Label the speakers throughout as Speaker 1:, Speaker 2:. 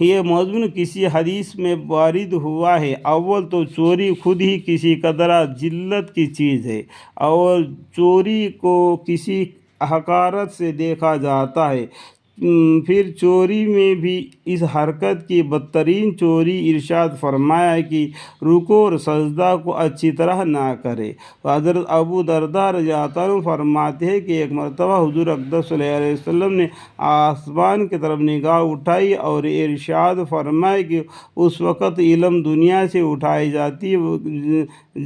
Speaker 1: یہ مضمون کسی حدیث میں وارد ہوا ہے۔ اول تو چوری خود ہی کسی قدر ذلت کی چیز ہے اور چوری کو کسی حقارت سے دیکھا جاتا ہے۔ پھر چوری میں بھی اس حرکت کی بدترین چوری ارشاد فرمایا ہے کہ رکوع اور سجدہ کو اچھی طرح نہ کرے۔ حضرت ابو درداء رضی اللہ عنہ فرماتے ہیں کہ ایک مرتبہ حضور اقدس صلی اللہ علیہ وسلم نے آسمان کی طرف نگاہ اٹھائی اور ارشاد فرمایا کہ اس وقت علم دنیا سے اٹھائی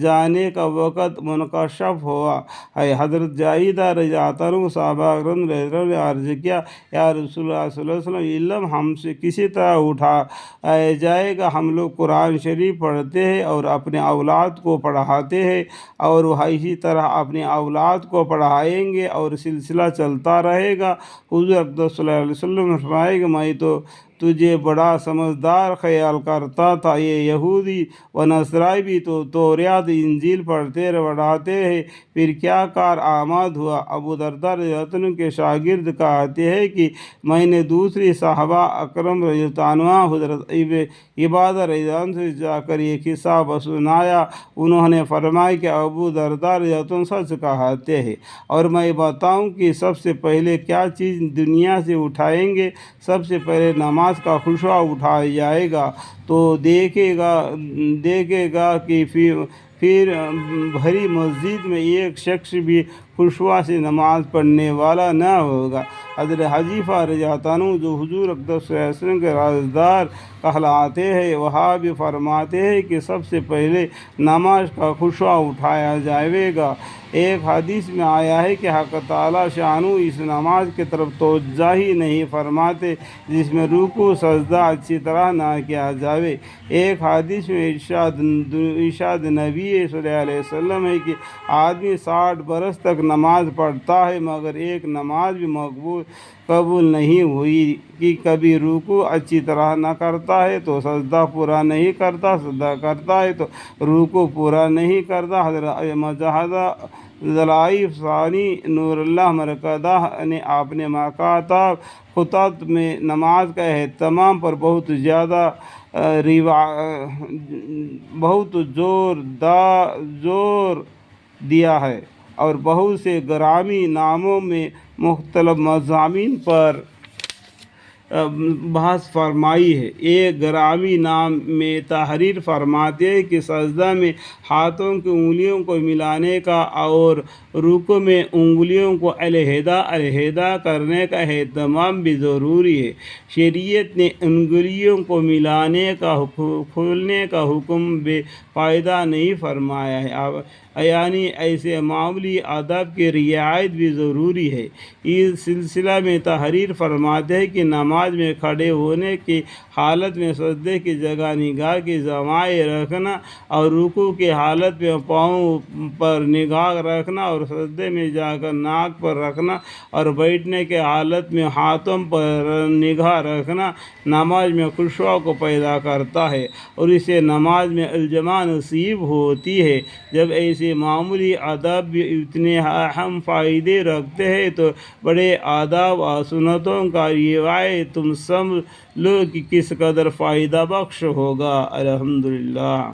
Speaker 1: جانے کا وقت منکشف ہوا ہے۔ حضرت جابر رضی اللہ عنہ صحابہ اکرام رضی اللہ عنہ نے عرض کیا، یا رسول اللہ صلی اللہ علیہ وسلم، علم ہم سے کسی طرح اٹھایا جائے گا؟ ہم لوگ قرآن شریف پڑھتے ہیں اور اپنے اولاد کو پڑھاتے ہیں اور وہ اسی طرح اپنے اولاد کو پڑھائیں گے اور سلسلہ چلتا رہے گا۔ حضور اقدس صلی اللہ علیہ وسلم نے فرمایا کہ میں تو تجھے بڑا سمجھدار خیال کرتا تھا، یہ یہودی و نصرائی بھی تو توریت انجیل پڑھاتے ہیں، پھر کیا کارآمد ہوا؟ ابو درداء رضی اللہ عنہ کے شاگرد کہتے ہیں کہ میں نے دوسری صحابہ اکرم رضی اللہ عنہ حضرت عبادہ رضی اللہ عنہ سے جا کر یہ قصہ سنایا۔ انہوں نے فرمایا کہ ابو درداء رضی اللہ عنہ سچ کہتے ہیں، اور میں بتاؤں کہ سب سے پہلے کیا چیز دنیا سے اٹھائیں گے؟ سب سے پہلے نماز کا خشوع اٹھایا جائے گا، تو دیکھے گا کہ پھر بھری مسجد میں ایک شخص بھی خشوع سے نماز پڑھنے والا نہ ہوگا۔ حضرت حذیفہ رضی اللہ عنہ جو حضور اقدس صلی اللہ علیہ وسلم کے رازدار کہلاتے ہیں، وہاں بھی فرماتے ہیں کہ سب سے پہلے نماز کا خشوع اٹھایا جائے گا۔ ایک حدیث میں آیا ہے کہ حق تعالیٰ شانہ اس نماز کی طرف توجہ ہی نہیں فرماتے جس میں رکوع سجدہ اچھی طرح نہ کیا جائے۔ ایک حدیث میں ارشاد نبی صلی اللہ علیہ وسلم ہے کہ آدمی 60 برس تک نماز پڑھتا ہے مگر ایک نماز بھی قبول نہیں ہوئی کہ کبھی رکوع اچھی طرح نہ کرتا ہے تو سجدہ پورا نہیں کرتا، سجدہ کرتا ہے تو رکوع پورا نہیں کرتا۔ حضرت مجاہدہ ضلائف ثانی نور اللہ مرکزہ نے اپنے مکاتب خطط میں نماز کا اہتمام پر بہت زور دیا ہے اور بہت سے گرامی ناموں میں مختلف مضامین پر بحث فرمائی ہے۔ ایک گرامی نام میں تحریر فرماتے ہیں کہ سجدہ میں ہاتھوں کی انگلیوں کو ملانے کا اور رکوع میں انگلیوں کو علیحدہ کرنے کا اہتمام بھی ضروری ہے۔ شریعت نے انگلیوں کو ملانے کا کھولنے کا حکم بے فائدہ نہیں فرمایا ہے، یعنی ایسے معمولی آداب کی رعایت بھی ضروری ہے۔ اس سلسلہ میں تحریر فرماتے ہیں کہ نماز میں کھڑے ہونے کی حالت میں سجدے کی جگہ نگاہ کی جمائے رکھنا اور رکوع کی حالت میں پاؤں پر نگاہ رکھنا اور سجدے میں جا کر ناک پر رکھنا اور بیٹھنے کی حالت میں ہاتھوں پر نگاہ رکھنا نماز میں خشوع کو پیدا کرتا ہے اور اس سے نماز میں الجماع نصیب ہوتی ہے۔ جب ایسے معمولی آداب بھی اتنے اہم فائدے رکھتے ہیں تو بڑے آداب و سنتوں کا روایت تم سمجھ لو کہ کس قدر فائدہ بخش ہوگا۔ الحمدللہ۔